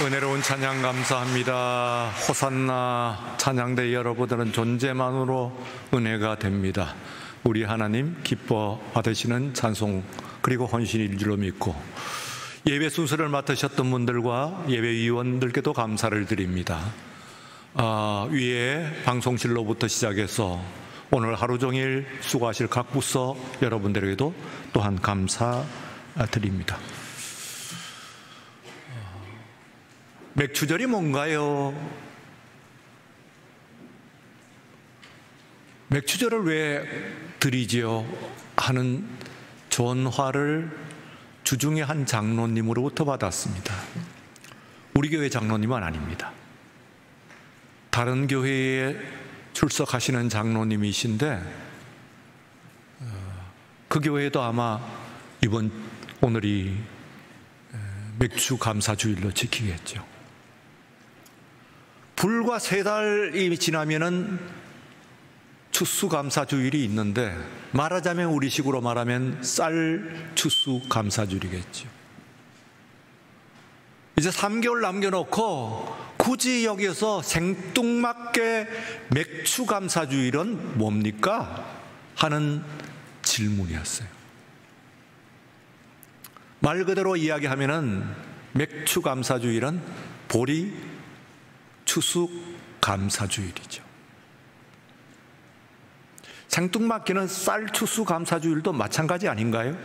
은혜로운 찬양 감사합니다. 호산나 찬양대 여러분들은 존재만으로 은혜가 됩니다. 우리 하나님 기뻐 받으시는 찬송 그리고 헌신일 줄로 믿고 예배 순서를 맡으셨던 분들과 예배위원들께도 감사를 드립니다. 위에 방송실로부터 시작해서 오늘 하루 종일 수고하실 각 부서 여러분들에게도 또한 감사드립니다. 맥추절이 뭔가요? 맥추절을 왜 드리지요? 하는 전화를 주중에 한 장로님으로부터 받았습니다. 우리 교회 장로님은 아닙니다. 다른 교회에 출석하시는 장로님이신데 그 교회도 아마 오늘이 맥주 감사주일로 지키겠죠. 불과 3달이 지나면은 추수감사주일이 있는데 말하자면 우리식으로 말하면 쌀 추수감사주일이겠죠. 이제 3개월 남겨놓고 굳이 여기서 생뚱맞게 맥추감사주일은 뭡니까? 하는 질문이었어요. 말 그대로 이야기하면은 맥추감사주일은 보리 추수감사주일이죠. 생뚱맞게는 쌀 추수감사주일도 마찬가지 아닌가요?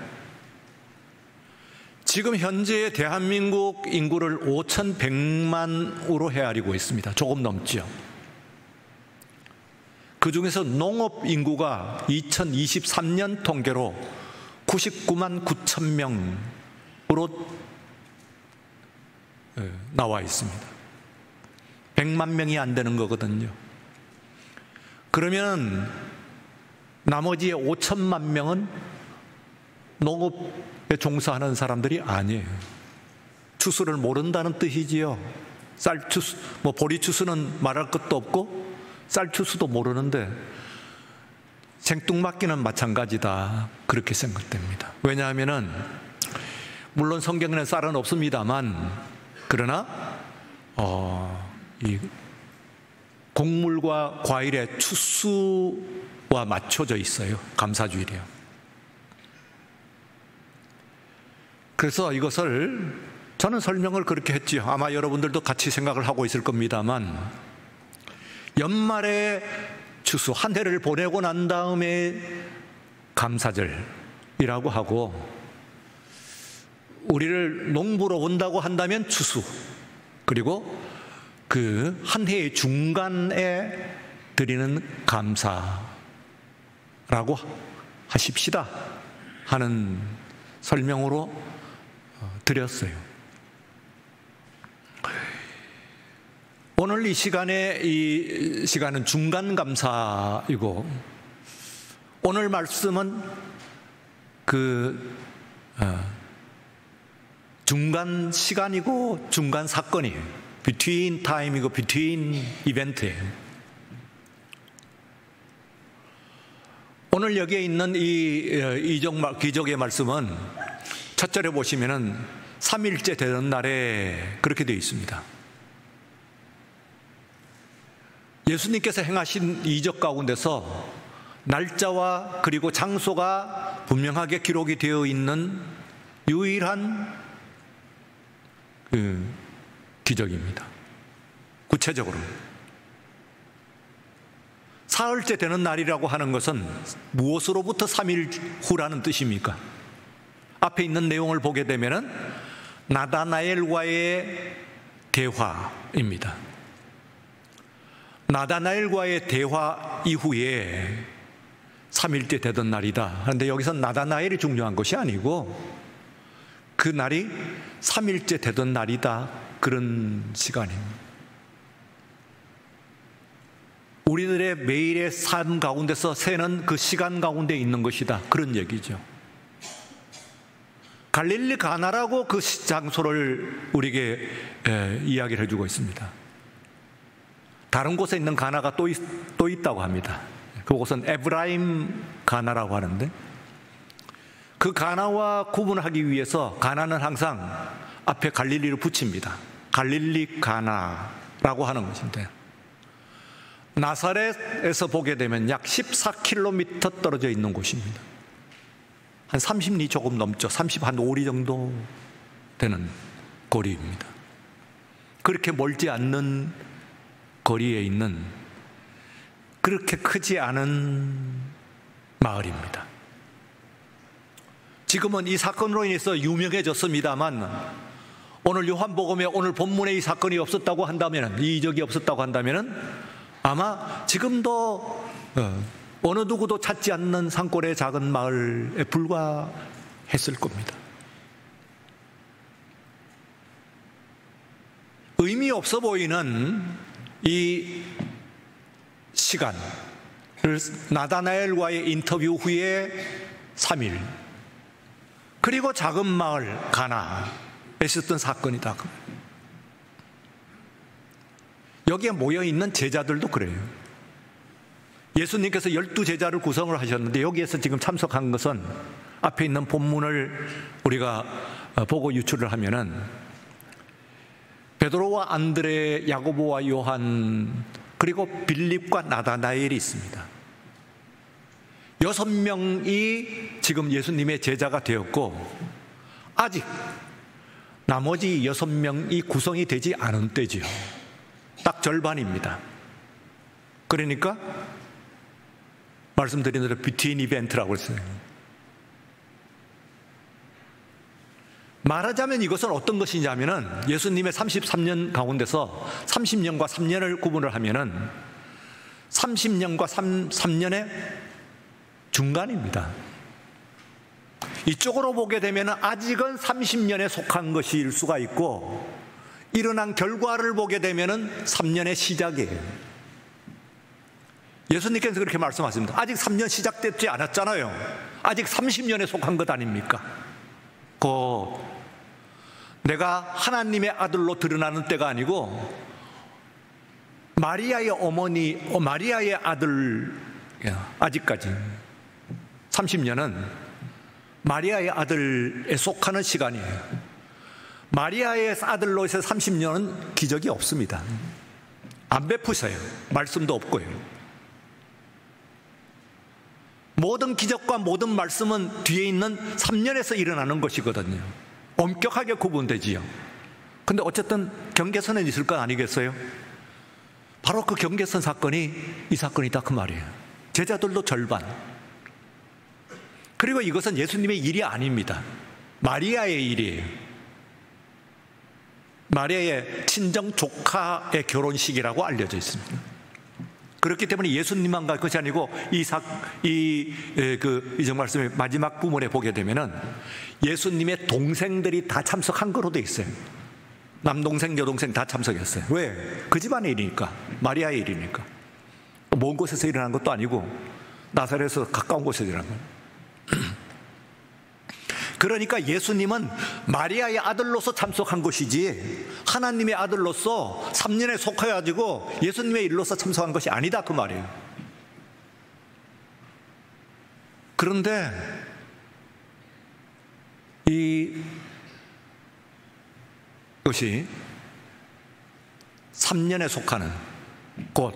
지금 현재 대한민국 인구를 5,100만으로 헤아리고 있습니다. 조금 넘죠. 그 중에서 농업 인구가 2023년 통계로 99만 9천 명으로 나와 있습니다. 100만 명이 안 되는 거거든요. 그러면 나머지 5천만 명은 농업에 종사하는 사람들이 아니에요. 추수를 모른다는 뜻이지요. 쌀 추수, 보리 추수는 말할 것도 없고 쌀 추수도 모르는데 생뚱맞기는 마찬가지다. 그렇게 생각됩니다. 왜냐하면은 물론 성경에는 쌀은 없습니다만 그러나 이 곡물과 과일의 추수와 맞춰져 있어요. 감사주일이요. 그래서 이것을 저는 설명을 그렇게 했지요. 아마 여러분들도 같이 생각을 하고 있을 겁니다만 연말에 추수 한 해를 보내고 난 다음에 감사절이라고 하고 우리를 농부로 온다고 한다면 추수 그리고 그 한 해의 중간에 드리는 감사라고 하십시다 하는 설명으로 드렸어요. 오늘 이 시간은 중간 감사이고 오늘 말씀은 중간 시간이고 중간 사건이에요. between time이고 between event예요. 오늘 여기에 있는 이 기적의 말씀은 첫 절에 보시면은 3일째 되는 날에 그렇게 되어 있습니다. 예수님께서 행하신 이적 가운데서 날짜와 그리고 장소가 분명하게 기록이 되어 있는 유일한 기적입니다. 구체적으로 사흘째 되는 날이라고 하는 것은 무엇으로부터 3일 후라는 뜻입니까? 앞에 있는 내용을 보게 되면은 나다나엘과의 대화입니다. 나다나엘과의 대화 이후에 3일째 되던 날이다. 그런데 여기서 나다나엘이 중요한 것이 아니고 그 날이 3일째 되던 날이다. 그런 시간입니다. 우리들의 매일의 삶 가운데서 새는 그 시간 가운데 있는 것이다. 그런 얘기죠. 갈릴리 가나라고 그 장소를 우리에게 이야기를 해주고 있습니다. 다른 곳에 있는 가나가 또 있다고 합니다. 그곳은 에브라임 가나라고 하는데 그 가나와 구분하기 위해서 가나는 항상 앞에 갈릴리를 붙입니다. 갈릴리 가나라고 하는 것인데, 나사렛에서 보게 되면 약 14km 떨어져 있는 곳입니다. 한 30리 조금 넘죠. 35리 정도 되는 거리입니다. 그렇게 멀지 않는 거리에 있는 그렇게 크지 않은 마을입니다. 지금은 이 사건으로 인해서 유명해졌습니다만, 오늘 요한복음에 오늘 본문에 이 사건이 없었다고 한다면, 이 이적이 없었다고 한다면 아마 지금도 어느 누구도 찾지 않는 산골의 작은 마을에 불과했을 겁니다. 의미 없어 보이는 이 시간을 나다나엘과의 인터뷰 후에 3일, 그리고 작은 마을 가나에 있었던 사건이다. 여기에 모여있는 제자들도 그래요. 예수님께서 12제자를 구성을 하셨는데, 여기에서 지금 참석한 것은 앞에 있는 본문을 우리가 보고 유출을 하면은 베드로와 안드레, 야고보와 요한, 그리고 빌립과 나다나엘이 있습니다. 6명이 지금 예수님의 제자가 되었고, 아직 나머지 6명이 구성이 되지 않은 때지요. 딱 절반입니다. 그러니까 말씀드린 대로 비트윈 이벤트라고 했어요. 말하자면 이것은 어떤 것이냐면은, 예수님의 33년 가운데서 30년과 3년을 구분을 하면은 30년과 3년의 중간입니다. 이쪽으로 보게 되면 아직은 30년에 속한 것일 수가 있고, 일어난 결과를 보게 되면 3년의 시작이에요. 예수님께서 그렇게 말씀하십니다. 아직 3년 시작되지 않았잖아요. 아직 30년에 속한 것 아닙니까? 내가 하나님의 아들로 드러나는 때가 아니고, 마리아의 어머니, 마리아의 아들, 아직까지 30년은 마리아의 아들에 속하는 시간이에요. 마리아의 아들로서 30년은 기적이 없습니다. 안 베푸셔요. 말씀도 없고요. 모든 기적과 모든 말씀은 뒤에 있는 3년에서 일어나는 것이거든요. 엄격하게 구분되지요. 근데 어쨌든 경계선은 있을 건 아니겠어요? 바로 그 경계선 사건이 이 사건이다, 그 말이에요. 제자들도 절반. 그리고 이것은 예수님의 일이 아닙니다. 마리아의 일이에요. 마리아의 친정 조카의 결혼식이라고 알려져 있습니다. 그렇기 때문에 예수님만 갈 것이 아니고, 이정 말씀의 마지막 부분에 보게 되면은 예수님의 동생들이 다 참석한 거로 돼 있어요. 남동생, 여동생 다 참석했어요. 왜? 그 집안의 일이니까, 마리아의 일이니까. 먼 곳에서 일어난 것도 아니고 나사렛에서 가까운 곳에서 일어난 거예요. 그러니까 예수님은 마리아의 아들로서 참석한 것이지, 하나님의 아들로서 3년에 속해가지고 예수님의 일로서 참석한 것이 아니다, 그 말이에요. 그런데 이것이 3년에 속하는 곧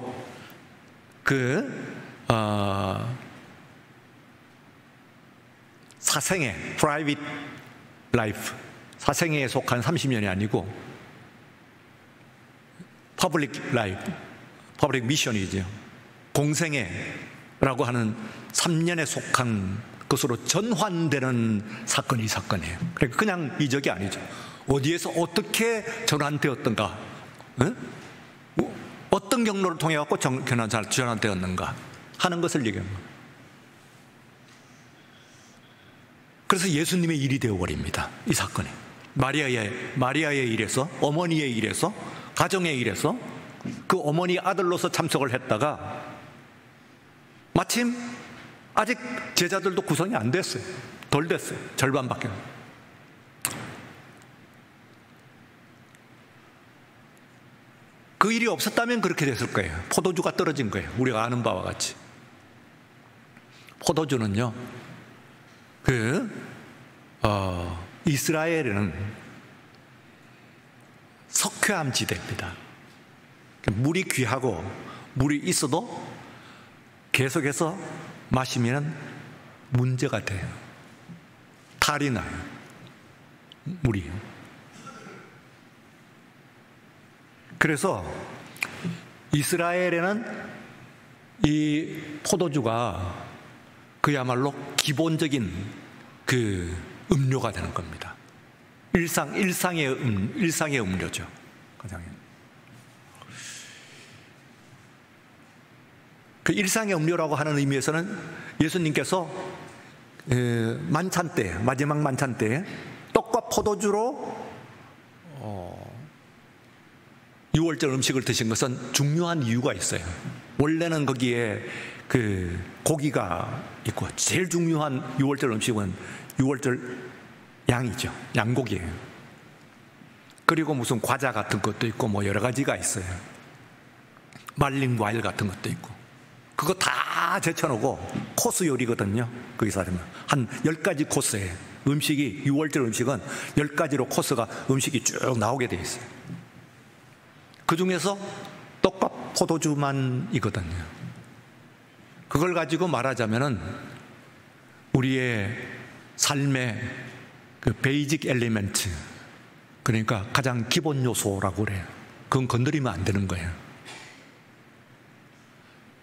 사생애, private life, 사생애에 속한 30년이 아니고 public life, public mission이죠. 공생애라고 하는 3년에 속한 것으로 전환되는 사건이 이 사건이에요. 그러니까 그냥 이적이 아니죠. 어디에서 어떻게 전환되었던가, 어떤 경로를 통해 갖고 전환되었는가 하는 것을 얘기합니다. 그래서 예수님의 일이 되어버립니다, 이 사건이. 마리아의 일에서, 어머니의 일에서, 가정의 일에서 그 어머니 아들로서 참석을 했다가 마침 아직 제자들도 구성이 안 됐어요. 덜 됐어요. 절반밖에. 그 일이 없었다면 그렇게 됐을 거예요. 포도주가 떨어진 거예요. 우리가 아는 바와 같이. 포도주는요, 이스라엘에는 석회암 지대입니다. 물이 귀하고 물이 있어도 계속해서 마시면 문제가 돼요. 탈이 나요. 물이. 그래서 이스라엘에는 이 포도주가 그야말로 기본적인 그 음료가 되는 겁니다. 일상의 음료죠. 가장. 그 일상의 음료라고 하는 의미에서는 예수님께서 만찬 때, 마지막 만찬 때 떡과 포도주로 유월절 음식을 드신 것은 중요한 이유가 있어요. 원래는 거기에 그 고기가 있고 제일 중요한 유월절 음식은 유월절 양이죠. 양고기예요. 그리고 무슨 과자 같은 것도 있고 뭐 여러 가지가 있어요. 말린 과일 같은 것도 있고. 그거 다 제쳐놓고 코스 요리거든요. 거기 사람은 한 10가지 코스예요. 음식이 유월절 음식은 10가지로 코스가 음식이 쭉 나오게 돼 있어요. 그 중에서 떡과 포도주만이거든요. 그걸 가지고 말하자면은 우리의 삶의 그 베이직 엘리멘트, 그러니까 가장 기본 요소라고 그래요. 그건 건드리면 안 되는 거예요.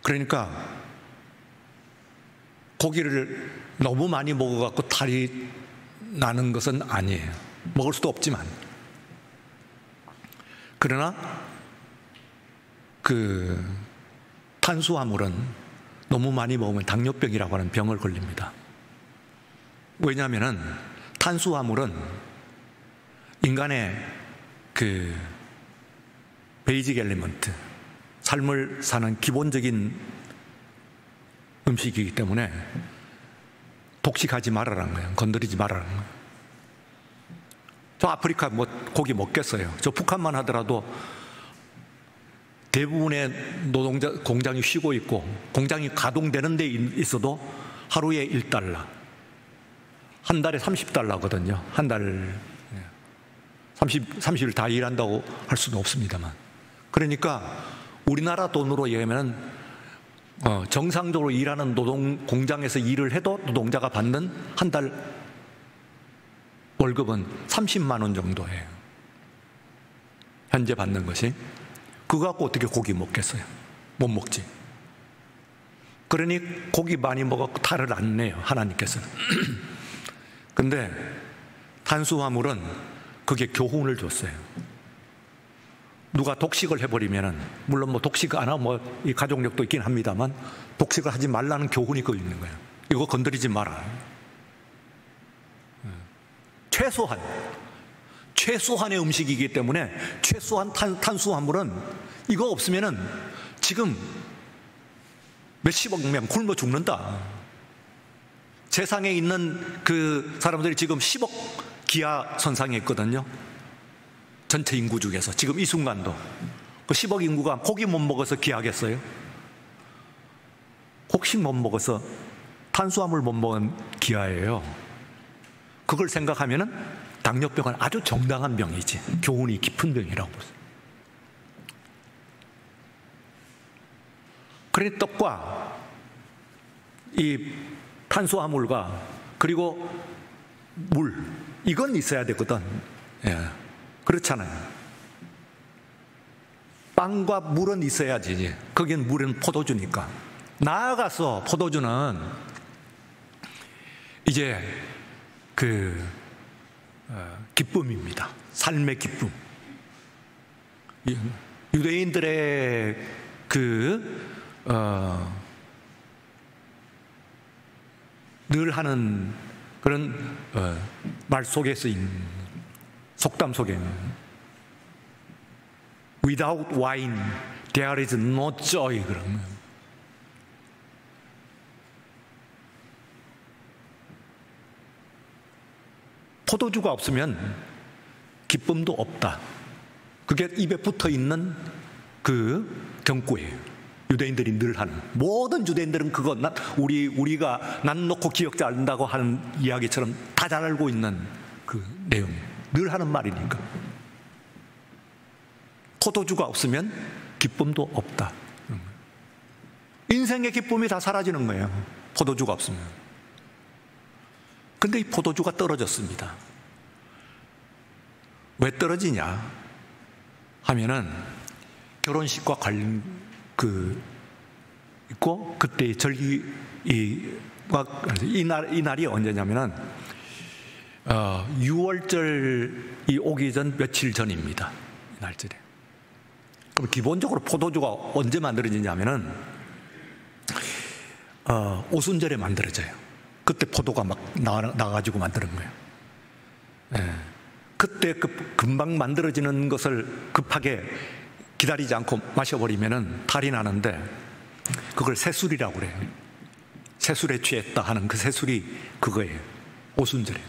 그러니까 고기를 너무 많이 먹어갖고 탈이 나는 것은 아니에요. 먹을 수도 없지만. 그러나 그 탄수화물은 너무 많이 먹으면 당뇨병이라고 하는 병을 걸립니다. 왜냐하면은 탄수화물은 인간의 그 베이직 엘리먼트, 삶을 사는 기본적인 음식이기 때문에 독식하지 말아라는 거예요. 건드리지 말아라는 거예요. 저 아프리카 뭐 고기 먹겠어요. 저 북한만 하더라도 대부분의 노동자 공장이 쉬고 있고 공장이 가동되는 데 있어도 하루에 $1, 한 달에 $30거든요. 한 달 30일 다 일한다고 할 수는 없습니다만. 그러니까 우리나라 돈으로 얘기하면 정상적으로 일하는 노동 공장에서 일을 해도 노동자가 받는 한 달 월급은 30만 원 정도예요. 현재 받는 것이. 그거 갖고 어떻게 고기 먹겠어요? 못 먹지. 그러니 고기 많이 먹었고 탈을 안 내요, 하나님께서는. 근데 탄수화물은 그게 교훈을 줬어요. 누가 독식을 해버리면은, 물론 뭐 독식 안 하고 뭐 이 가족력도 있긴 합니다만, 독식을 하지 말라는 교훈이 그 있는 거예요. 이거 건드리지 마라. 최소한의 음식이기 때문에 최소한 탄수화물은 이거 없으면은 지금 몇십억 명 굶어 죽는다. 세상에 있는 그 사람들이 지금 10억 기아 선상에 있거든요. 전체 인구 중에서 지금 이 순간도 그 10억 인구가 고기 못 먹어서 기하겠어요? 곡식 못 먹어서 탄수화물 못 먹은 기아예요. 그걸 생각하면은 당뇨병은 아주 정당한 병이지, 교훈이 깊은 병이라고 보세요. 그래 떡과 이 탄수화물과 그리고 물, 이건 있어야 되거든. 예. 그렇잖아요. 빵과 물은 있어야지. 거긴 물은 포도주니까. 나아가서 포도주는 이제 기쁨입니다. 삶의 기쁨. 유대인들의 늘 하는 그런 말 속에서 있는 속담 속에는 Without wine there is no joy. 그러면 포도주가 없으면 기쁨도 없다. 그게 입에 붙어 있는 그 경고예요. 유대인들이 늘 하는, 모든 유대인들은 그거 우리가 난 놓고 기억 잘 안다고 하는 이야기처럼 다 잘 알고 있는 그 내용, 늘 하는 말이니까. 포도주가 없으면 기쁨도 없다. 인생의 기쁨이 다 사라지는 거예요, 포도주가 없으면. 근데 이 포도주가 떨어졌습니다. 왜 떨어지냐 하면은 결혼식과 관련 있고, 그때 이 날이 언제냐면은 6월절이 오기 전 며칠 전입니다. 이 날짜에. 그럼 기본적으로 포도주가 언제 만들어지냐면은 오순절에 만들어져요. 그때 포도가 막 나가지고 만드는 거예요. 예. 그때 금방 만들어지는 것을 급하게 기다리지 않고 마셔버리면은 탈이 나는데, 그걸 새술이라고 그래요. 새술에 취했다 하는 그 새술이 그거예요. 오순절에.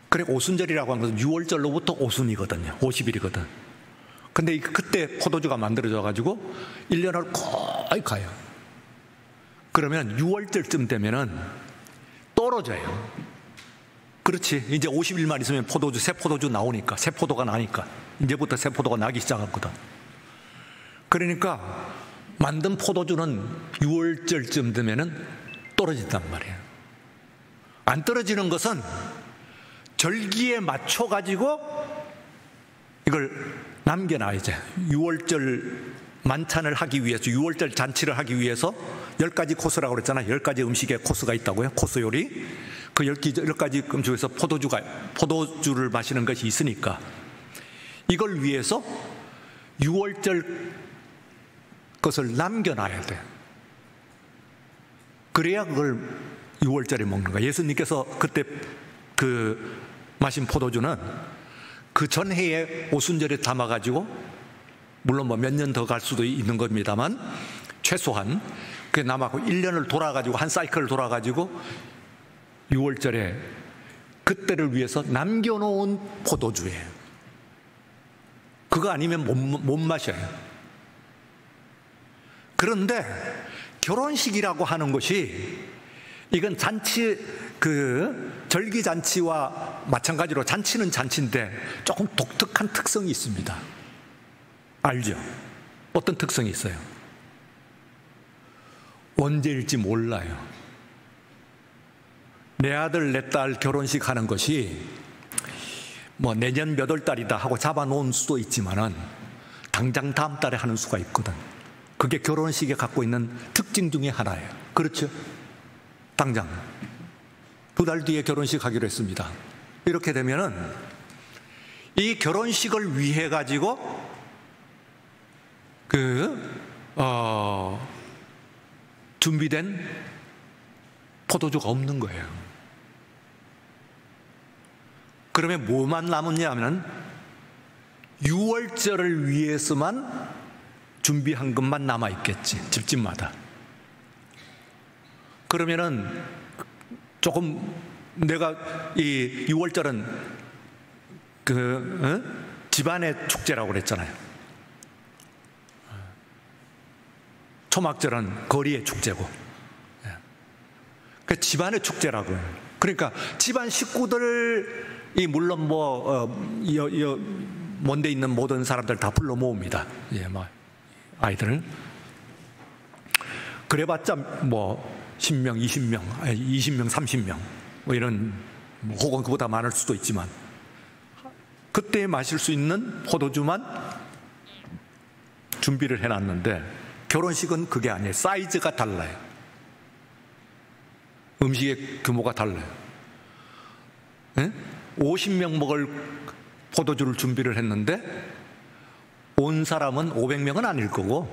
그래, 오순절이라고 하는 것은 6월절로부터 오순이거든요. 50일이거든. 근데 그때 포도주가 만들어져가지고 1년을 거의 가요. 그러면 6월절쯤 되면은 떨어져요. 그렇지. 이제 50일만 있으면 새 포도주 나오니까, 새 포도가 나니까. 이제부터 새 포도가 나기 시작하거든. 그러니까 만든 포도주는 6월절쯤 되면은 떨어진단 말이에요. 안 떨어지는 것은 절기에 맞춰가지고 이걸 남겨놔야죠. 6월절 만찬을 하기 위해서, 6월절 잔치를 하기 위해서 10가지 코스라고 그랬잖아요. 10가지 음식의 코스가 있다고요. 코스 요리. 그 10가지 음식에서 포도주를 마시는 것이 있으니까 이걸 위해서 6월절 것을 남겨놔야 돼. 그래야 그걸 6월절에 먹는 거야. 예수님께서 그때 마신 포도주는 그 전해에 오순절에 담아가지고, 물론 뭐 몇 년 더 갈 수도 있는 겁니다만 최소한 그게 남아고 1년을 돌아가지고, 한 사이클을 돌아가지고 6월절에 그때를 위해서 남겨놓은 포도주예요. 그거 아니면 못 마셔요. 그런데 결혼식이라고 하는 것이, 이건 절기잔치와 마찬가지로 잔치는 잔치인데 조금 독특한 특성이 있습니다. 알죠? 어떤 특성이 있어요? 언제일지 몰라요. 내 아들 내 딸 결혼식 하는 것이 뭐 내년 몇 월 달이다 하고 잡아놓은 수도 있지만은 당장 다음 달에 하는 수가 있거든. 그게 결혼식에 갖고 있는 특징 중에 하나예요. 그렇죠? 당장 2달 뒤에 결혼식 하기로 했습니다. 이렇게 되면은 이 결혼식을 위해 가지고 준비된 포도주가 없는 거예요. 그러면 뭐만 남았냐면 6월절을 위해서만 준비한 것만 남아 있겠지, 집집마다. 그러면은 조금, 내가 이 6월절은 집안의 축제라고 그랬잖아요. 초막절은 거리의 축제고, 그러니까 집안의 축제라고요. 그러니까 집안 식구들이 물론 먼데 있는 모든 사람들 다 불러 모읍니다. 아이들을. 그래봤자 10명, 20명, 30명 이런, 혹은 그보다 많을 수도 있지만 그때 마실 수 있는 포도주만 준비를 해놨는데, 결혼식은 그게 아니에요. 사이즈가 달라요. 음식의 규모가 달라요. 50명 먹을 포도주를 준비를 했는데 온 사람은 500명은 아닐 거고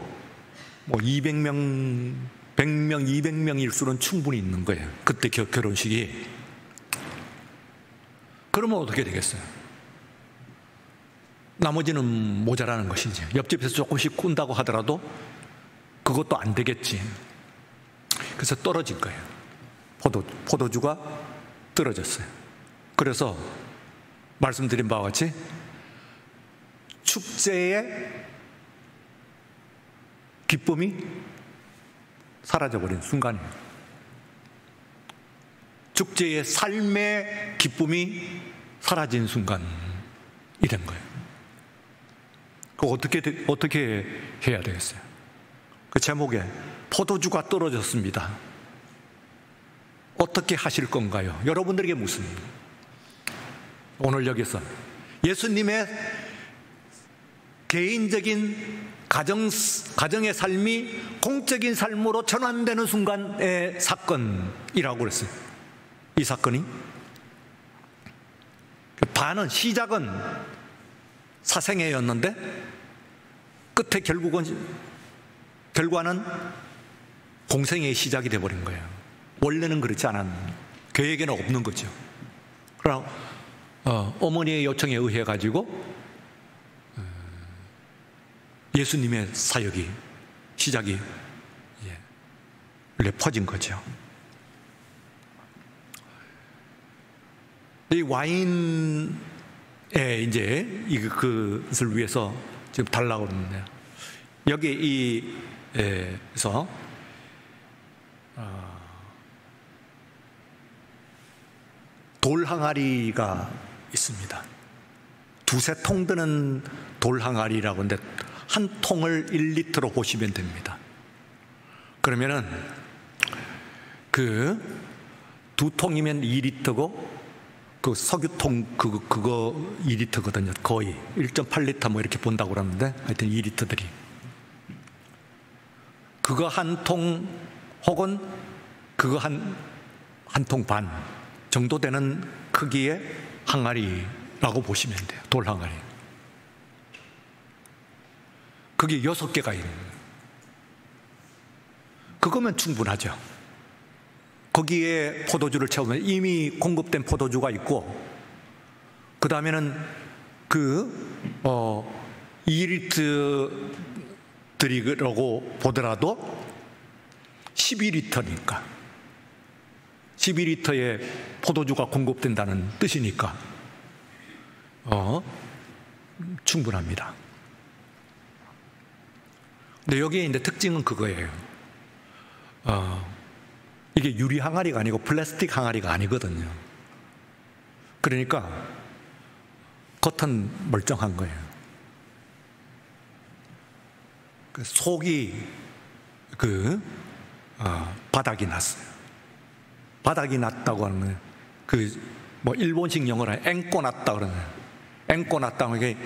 200명, 100명, 200명일 수는 충분히 있는 거예요. 그때 결혼식이. 그러면 어떻게 되겠어요? 나머지는 모자라는 것이지. 옆집에서 조금씩 꾼다고 하더라도 그것도 안 되겠지. 그래서 떨어진 거예요. 포도주가 떨어졌어요. 그래서 말씀드린 바와 같이 축제의 기쁨이 사라져버린 순간이에요. 축제의 삶의 기쁨이 사라진 순간이 된 거예요. 어떻게 해야 되겠어요? 그 제목에 포도주가 떨어졌습니다. 어떻게 하실 건가요? 여러분들에게 묻습니다. 오늘 여기서 예수님의 개인적인 가정의 삶이 공적인 삶으로 전환되는 순간의 사건이라고 그랬어요. 이 사건이 시작은 사생애였는데 끝에 결과는 공생애의 시작이 되어버린 거예요. 원래는 그렇지 않았는데 계획에는 없는 거죠. 그러나 어머니의 요청에 의해 가지고 예수님의 사역이 시작이 퍼진 거죠. 이 와인에 이제 그것을 위해서 지금 달라고 그러는데 여기 이에서 돌 항아리가 있습니다. 두세 통 드는 돌 항아리라고 하는데 한 통을 1리터로 보시면 됩니다. 그러면은 그 두 통이면 2리터고 그 석유통 그거 2리터거든요. 거의 1.8리터 뭐 이렇게 본다고 그러는데 하여튼 2리터들이 그거 한 통 혹은 그거 한 통 반 정도 되는 크기의 항아리라고 보시면 돼요. 돌 항아리. 그게 6개가 있는 거예요. 그거면 충분하죠. 거기에 포도주를 채우면 이미 공급된 포도주가 있고, 그 다음에는 2리터들이라고 보더라도 12리터니까 12리터의 포도주가 공급된다는 뜻이니까 충분합니다. 근데 여기에 이제 특징은 그거예요. 이게 유리 항아리가 아니고 플라스틱 항아리가 아니거든요. 그러니까 겉은 멀쩡한 거예요. 그 속이 바닥이 났어요. 바닥이 났다고 하는 뭐 일본식 영어로 앵꼬 났다 그러는. 앵꼬 났다는 게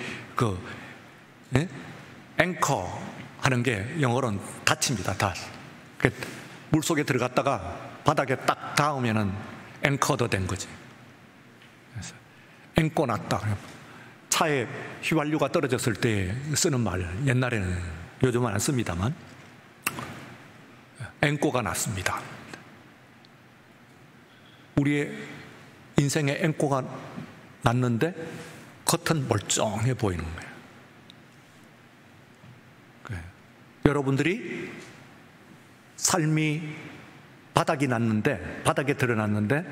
앵커 하는 게 영어로는 닫힙니다. 다. 물 속에 들어갔다가 바닥에 딱 닿으면은 앵커도 된 거지. 그래서 앵꼬 났다. 차에 휘발유가 떨어졌을 때 쓰는 말, 옛날에는, 요즘은 안 씁니다만, 앵꼬가 났습니다. 우리의 인생에 앵꼬가 났는데 겉은 멀쩡해 보이는 거예요. 여러분들이 삶이 바닥이 났는데, 바닥에 드러났는데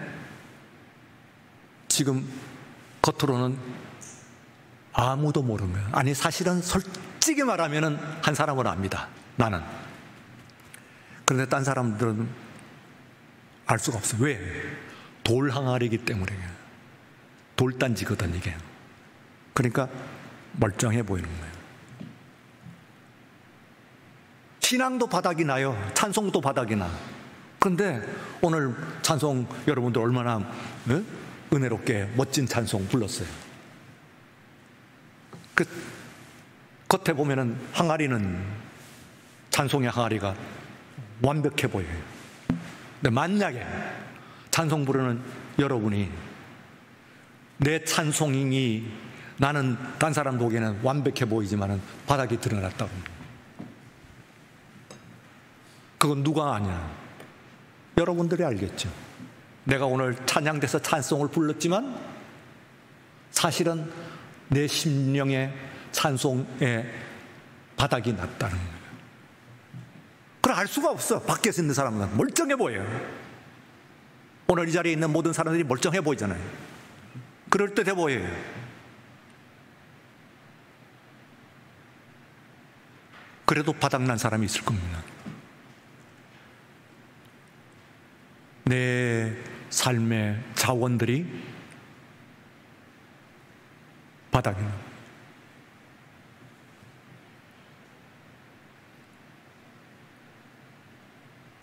지금 겉으로는 아무도 모르는 거예요. 아니, 사실은 솔직히 말하면 한 사람은 압니다. 나는. 그런데 딴 사람들은 알 수가 없어요. 왜? 돌 항아리이기 때문에. 돌단지거든 이게. 그러니까 멀쩡해 보이는 거예요. 신앙도 바닥이 나요. 찬송도 바닥이 나. 그런데 오늘 찬송 여러분들 얼마나 은혜롭게 멋진 찬송 불렀어요. 겉에 보면은 항아리는, 찬송의 항아리가 완벽해 보여요. 근데 만약에 찬송 부르는 여러분이 내 찬송이 나는 딴 사람 보기에는 완벽해 보이지만은 바닥이 드러났다고 합니다. 그건 누가 아냐? 여러분들이 알겠죠. 내가 오늘 찬양돼서 찬송을 불렀지만 사실은 내 심령의 찬송에 바닥이 났다는 거예요. 그걸 알 수가 없어. 밖에서 있는 사람은 멀쩡해 보여요. 오늘 이 자리에 있는 모든 사람들이 멀쩡해 보이잖아요. 그럴듯해 보여요. 그래도 바닥난 사람이 있을 겁니다. 내 삶의 자원들이 바닥이 납니다.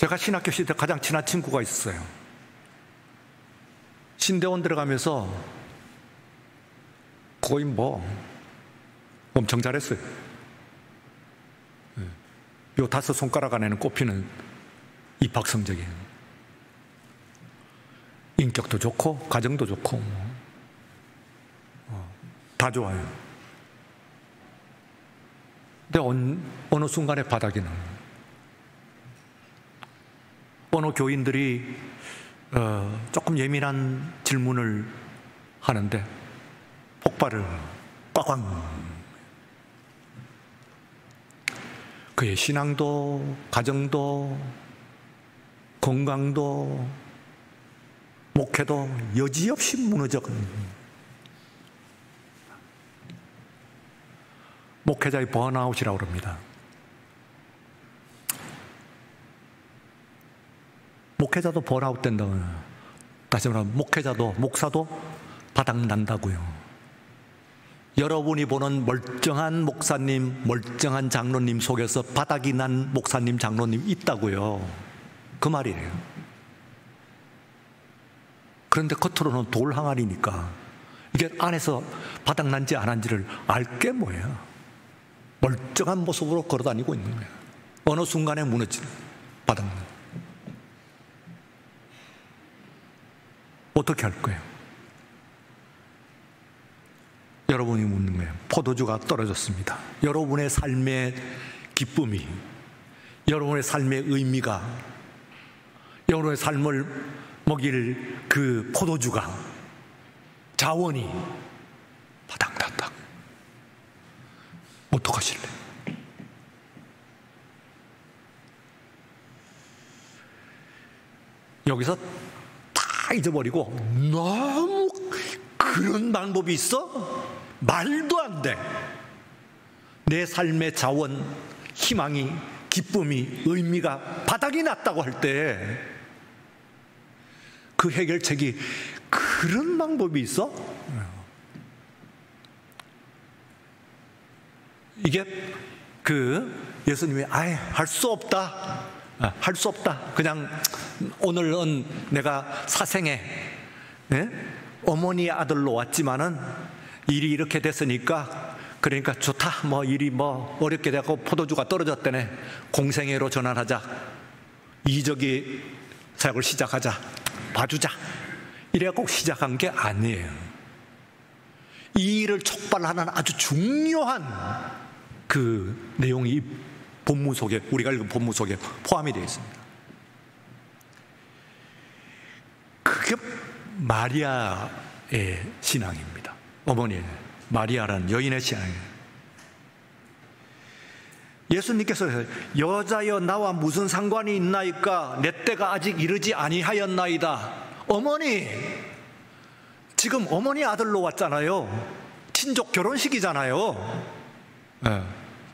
제가 신학교 시절 가장 친한 친구가 있었어요. 신대원 들어가면서 거의 뭐 엄청 잘했어요. 요 5손가락 안에는 꼽히는 입학 성적이에요. 인격도 좋고 가정도 좋고 다 좋아요. 근데 어느 순간에 바닥이 나요. 어느 교인들이 조금 예민한 질문을 하는데 폭발을 꽝꽝. 그의 신앙도 가정도 건강도 목회도 여지없이 무너져간 목회자의 번아웃이라고 그럽니다. 목회자도 번아웃 된다고요. 다시 말하면 목회자도 목사도 바닥난다고요. 여러분이 보는 멀쩡한 목사님, 멀쩡한 장로님 속에서 바닥이 난 목사님, 장로님 있다고요. 그 말이에요. 그런데 겉으로는 돌 항아리니까 이게 안에서 바닥난지 안 한지를 알게 뭐예요. 멀쩡한 모습으로 걸어다니고 있는 거예요. 어느 순간에 무너지는 바닥난. 어떻게 할 거예요? 여러분이 묻는 거예요. 포도주가 떨어졌습니다. 여러분의 삶의 기쁨이, 여러분의 삶의 의미가, 여러분의 삶을 먹일 그 포도주가, 자원이 바닥났다. 어떡하실래? 여기서 다 잊어버리고 너무 그런 방법이 있어? 말도 안 돼. 내 삶의 자원, 희망이, 기쁨이, 의미가 바닥이 났다고 할 때 그 해결책이 그런 방법이 있어? 이게 예수님이 할 수 없다. 할 수 없다. 그냥 오늘은 내가 사생에 어머니 아들로 왔지만은 일이 이렇게 됐으니까 그러니까 좋다. 뭐 일이 뭐 어렵게 되고 포도주가 떨어졌다네. 공생애로 전환하자. 이적이 사역을 시작하자. 봐주자. 이래갖고 시작한 게 아니에요. 이 일을 촉발하는 아주 중요한 그 내용이 본문 속에, 우리가 읽은 본문 속에 포함이 되어 있습니다. 그게 마리아의 신앙입니다. 어머니 마리아라는 여인의 신앙이에요. 예수님께서 여자여 나와 무슨 상관이 있나이까? 내 때가 아직 이르지 아니하였나이다. 어머니, 지금 어머니 아들로 왔잖아요. 친족 결혼식이잖아요.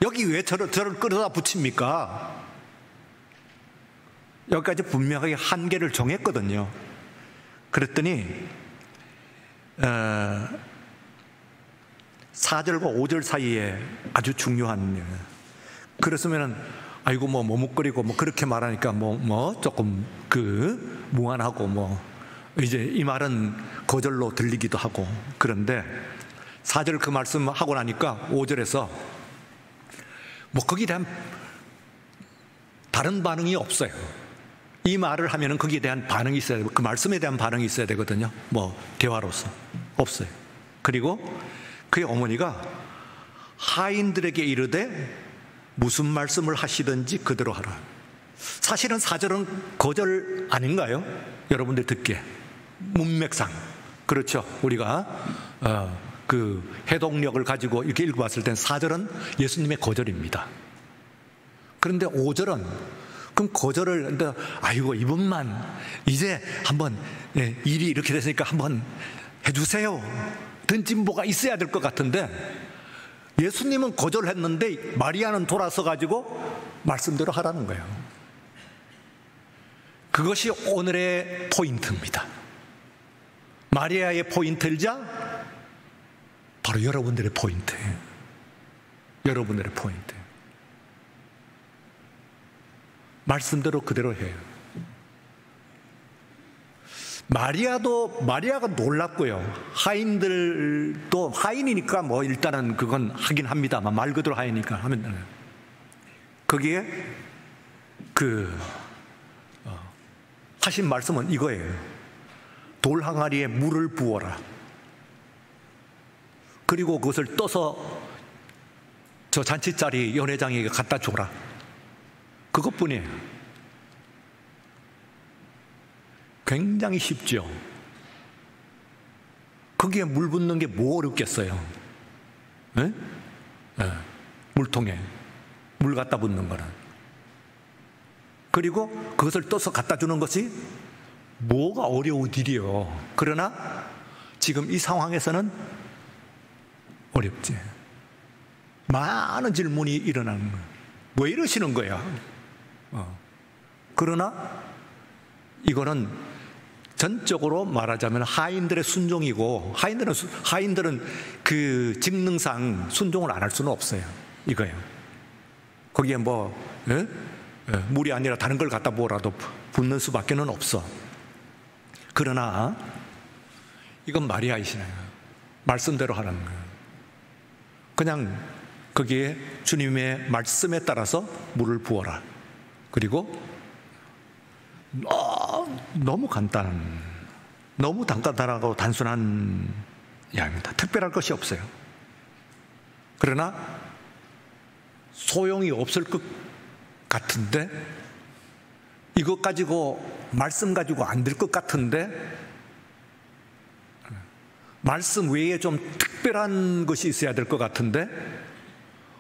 여기 왜 저를 끌어다 붙입니까? 여기까지 분명하게 한계를 정했거든요. 그랬더니 4절과 5절 사이에 아주 중요한, 그랬으면은 아이고 뭐 머뭇거리고 뭐 그렇게 말하니까 뭐 조금 무안하고 이제 이 말은 거절로 들리기도 하고. 그런데 4절 그 말씀 하고 나니까 5절에서 거기에 대한 다른 반응이 없어요. 이 말을 하면은 거기에 대한 반응이 있어야 되고 그 말씀에 대한 반응이 있어야 되거든요. 대화로서 없어요. 그리고 그의 어머니가 하인들에게 이르되 무슨 말씀을 하시든지 그대로 하라. 사실은 4절은 거절 아닌가요? 여러분들 듣기에 문맥상 그렇죠. 우리가 그 해동력을 가지고 이렇게 읽어봤을 땐 4절은 예수님의 거절입니다. 그런데 5절은 그럼 거절을, 아이고 이분만 이제 한번 일이 이렇게 됐으니까 한번 해주세요. 든진보가 있어야 될 것 같은데 예수님은 거절했는데 마리아는 돌아서 가지고 말씀대로 하라는 거예요. 그것이 오늘의 포인트입니다. 마리아의 포인트이자 바로 여러분들의 포인트예요. 여러분들의 포인트. 말씀대로 그대로 해요. 마리아가 놀랐고요. 하인들도 하인이니까 뭐 일단은 그건 하긴 합니다만 말 그대로 하인이니까 하면 거기에 하신 말씀은 이거예요. 돌 항아리에 물을 부어라. 그리고 그것을 떠서 저 잔치자리 연회장에게 갖다 줘라. 그것뿐이에요. 굉장히 쉽죠. 거기에 물 붓는 게 뭐 어렵겠어요? 네? 네. 물통에 물 갖다 붓는 거는. 그리고 그것을 떠서 갖다 주는 것이 뭐가 어려운 일이요. 그러나 지금 이 상황에서는 어렵지. 많은 질문이 일어나는 거예요. 왜 이러시는 거야? 그러나 이거는 전적으로 말하자면 하인들의 순종이고, 하인들은 그 직능상 순종을 안 할 수는 없어요. 이거예요. 거기에 물이 아니라 다른 걸 갖다 부어라도 붓는 수밖에는 없어. 그러나 이건 마리아이시네요. 말씀대로 하라는 거예요. 그냥 거기에 주님의 말씀에 따라서 물을 부어라. 그리고 너무 간단하고 단순한 이야기입니다. 특별할 것이 없어요. 그러나 소용이 없을 것 같은데, 이것 가지고 말씀 가지고 안 될 것 같은데, 말씀 외에 좀 특별한 것이 있어야 될 것 같은데,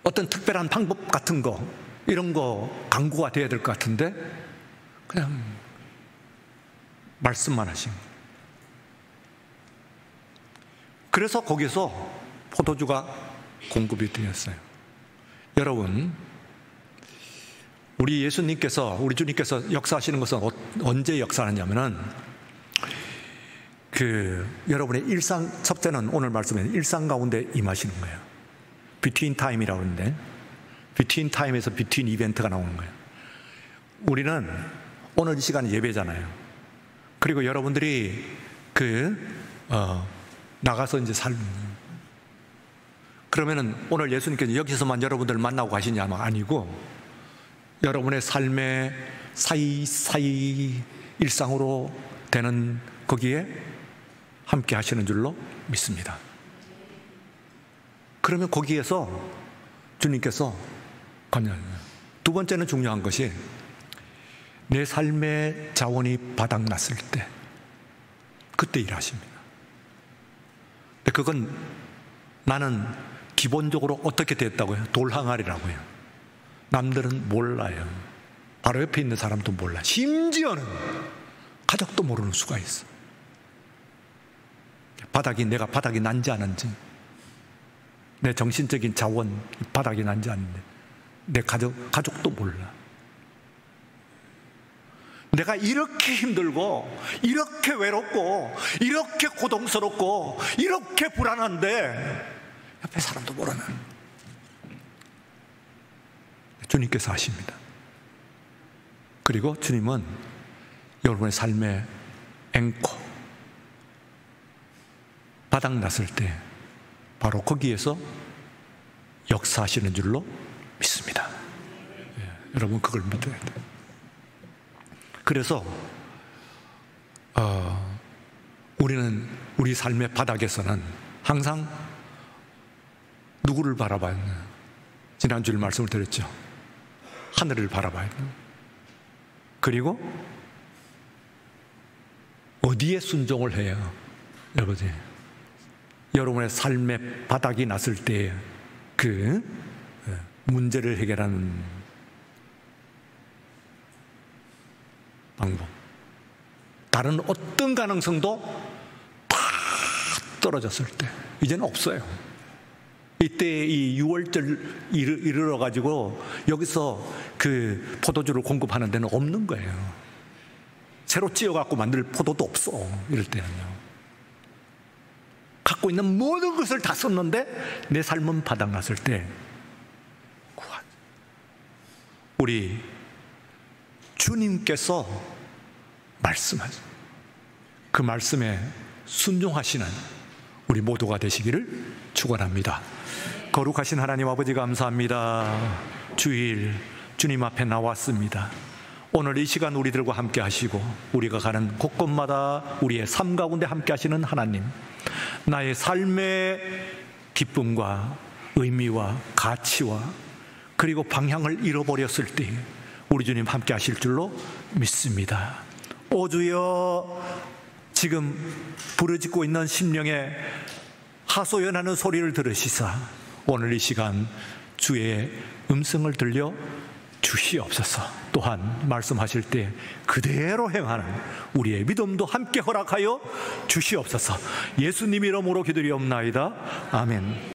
어떤 특별한 방법 같은 거, 이런 거 강구가 돼야 될 것 같은데, 그냥 말씀만 하신 거예요. 그래서 거기서 포도주가 공급이 되었어요. 여러분, 우리 주님께서 역사하시는 것은 언제 역사하냐면은 여러분의 일상, 첫째는 오늘 말씀에 일상 가운데 임하시는 거예요. 비트윈 타임이라고 하는데, 비트윈 타임에서 비트윈 이벤트가 나오는 거예요. 우리는 오늘 이 시간이 예배잖아요. 그리고 여러분들이 나가서 이제 그러면은 오늘 예수님께서 여기서만 여러분들 만나고 가시냐면 아니고, 여러분의 삶의 사이사이 일상으로 되는 거기에 함께 하시는 줄로 믿습니다. 그러면 거기에서 주님께서 두 번째는 중요한 것이, 내 삶의 자원이 바닥났을 때 그때 일하십니다. 근데 그건 나는 기본적으로 어떻게 됐다고요? 돌항아리라고요. 남들은 몰라요. 바로 옆에 있는 사람도 몰라. 심지어는 가족도 모르는 수가 있어. 내가 바닥이 난지 않은지, 내 정신적인 자원 바닥이 난지 않는데 내 가족도 몰라. 내가 이렇게 힘들고 이렇게 외롭고 이렇게 고통스럽고 이렇게 불안한데 옆에 사람도 모르는 주님께서 하십니다. 그리고 주님은 여러분의 삶의 앵커, 바닥났을 때 바로 거기에서 역사하시는 줄로 믿습니다. 여러분 그걸 믿어야 돼요. 그래서 우리는 우리 삶의 바닥에서는 항상 누구를 바라봐야 하냐? 지난주에 말씀을 드렸죠. 하늘을 바라봐야 돼요. 그리고 어디에 순종을 해요? 여러분의 삶의 바닥이 났을 때 그 문제를 해결하는 방법, 다른 어떤 가능성도 다 떨어졌을 때 이제는 없어요. 이때 이 6월절 이르러 가지고 여기서 그 포도주를 공급하는 데는 없는 거예요. 새로 찌어갖고 만들 포도도 없어. 이럴 때는요. 갖고 있는 모든 것을 다 썼는데 내 삶은 바닥났을 때 우리 주님께서 말씀하세요. 그 말씀에 순종하시는 우리 모두가 되시기를 축원합니다. 거룩하신 하나님 아버지, 감사합니다. 주일 주님 앞에 나왔습니다. 오늘 이 시간 우리들과 함께 하시고 우리가 가는 곳곳마다 우리의 삶 가운데 함께 하시는 하나님, 나의 삶의 기쁨과 의미와 가치와 그리고 방향을 잃어버렸을 때 우리 주님 함께 하실 줄로 믿습니다. 오 주여, 지금 부르짖고 있는 심령에 하소연하는 소리를 들으시사 오늘 이 시간 주의 음성을 들려 주시옵소서. 또한 말씀하실 때 그대로 행하는 우리의 믿음도 함께 허락하여 주시옵소서. 예수님 이름으로 기도리옵나이다. 아멘.